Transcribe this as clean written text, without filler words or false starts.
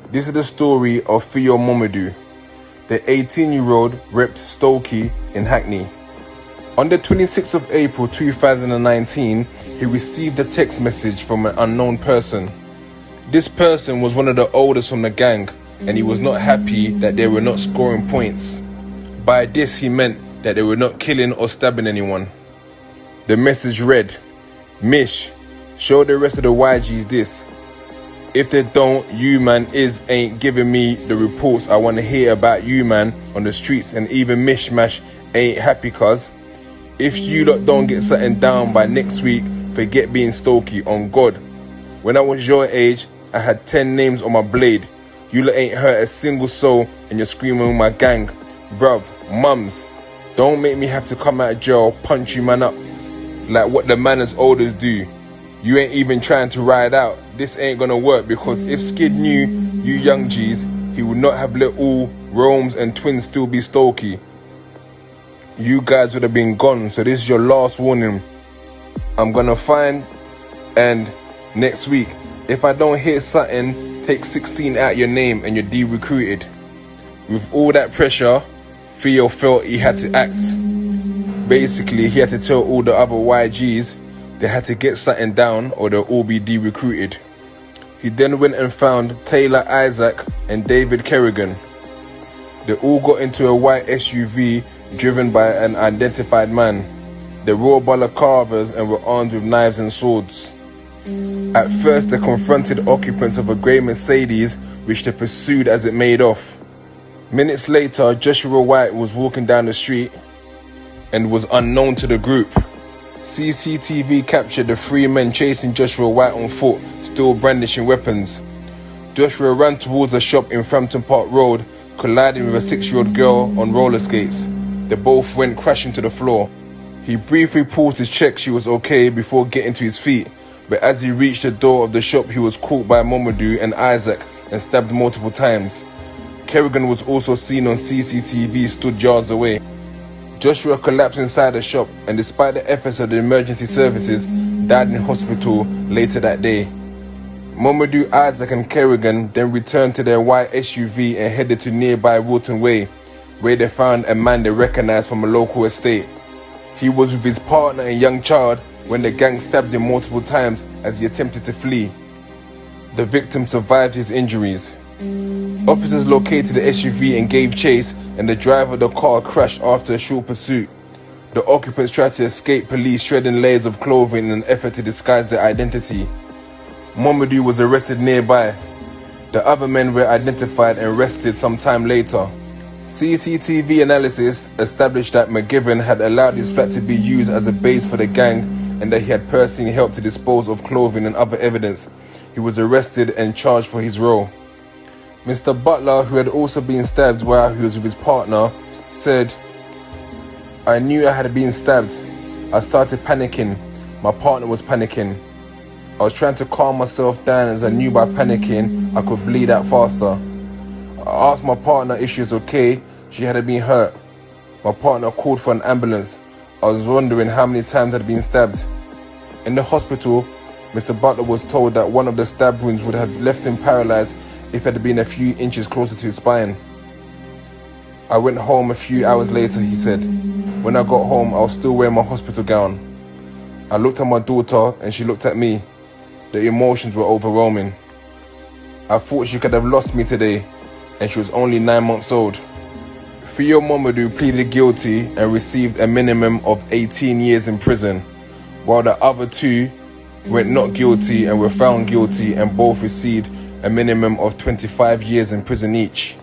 This is the story of Theo Momodu. The 18-year-old repped Stokey in Hackney. On the 26th of April 2019, he received a text message from an unknown person. This person was one of the oldest from the gang, and he was not happy that they were not scoring points. By this, he meant that they were not killing or stabbing anyone. The message read, "Mish, show the rest of the YGs this. If they don't, you man ain't giving me the reports I want to hear about you man on the streets, and even Mishmash ain't happy cuz. If you lot don't get something down by next week, forget being Stokey, on God. When I was your age, I had 10 names on my blade. You lot ain't hurt a single soul and you're screaming with my gang. Bruv, mums, don't make me have to come out of jail, punch you man up like what the man as olders do. You ain't even trying to ride out. This ain't gonna work, because if Skid knew you young G's, he would not have let all Rome's and twins still be Stokey. You guys would have been gone, so this is your last warning. I'm gonna find, and next week, if I don't hear something, take 16 out your name and you're de-recruited." With all that pressure, Theo felt he had to act. Basically, he had to tell all the other YGs they had to get something down or they'll all be de-recruited. He then went and found Taylor Isaac and David Kerrigan. They all got into a white SUV driven by an identified man. They wore balaclavas and were armed with knives and swords. At first, they confronted occupants of a grey Mercedes, which they pursued as it made off. Minutes later, Joshua White was walking down the street and was unknown to the group. CCTV captured the 3 men chasing Joshua White on foot, still brandishing weapons. Joshua ran towards a shop in Frampton Park Road, colliding with a 6-year-old girl on roller skates. They both went crashing to the floor. He briefly paused to check she was okay before getting to his feet, but as he reached the door of the shop, he was caught by Momodu and Isaac and stabbed multiple times. Kerrigan was also seen on CCTV stood yards away. Joshua collapsed inside the shop, and despite the efforts of the emergency services, died in hospital later that day. Momodu, Isaac and Kerrigan then returned to their white SUV and headed to nearby Wilton Way, where they found a man they recognized from a local estate. He was with his partner and young child when the gang stabbed him multiple times as he attempted to flee. The victim survived his injuries. Officers located the SUV and gave chase, and the driver of the car crashed after a short pursuit. The occupants tried to escape police, shredding layers of clothing in an effort to disguise their identity. Momodu was arrested nearby. The other men were identified and arrested some time later. CCTV analysis established that McGivern had allowed his flat to be used as a base for the gang, and that he had personally helped to dispose of clothing and other evidence. He was arrested and charged for his role. Mr. Butler, who had also been stabbed while he was with his partner, said, "I knew I had been stabbed. I started panicking. My partner was panicking. I was trying to calm myself down as I knew by panicking I could bleed out faster. I asked my partner if she was okay. She had been hurt. My partner called for an ambulance. I was wondering how many times I'd been stabbed." In the hospital, Mr. Butler was told that one of the stab wounds would have left him paralyzed if it had been a few inches closer to his spine. "I went home a few hours later," he said. "When I got home, I was still wearing my hospital gown. I looked at my daughter and she looked at me. The emotions were overwhelming. I thought she could have lost me today, and she was only 9 months old." Theo Momodu pleaded guilty and received a minimum of 18 years in prison, while the other 2 went not guilty and were found guilty, and both received a minimum of 25 years in prison each.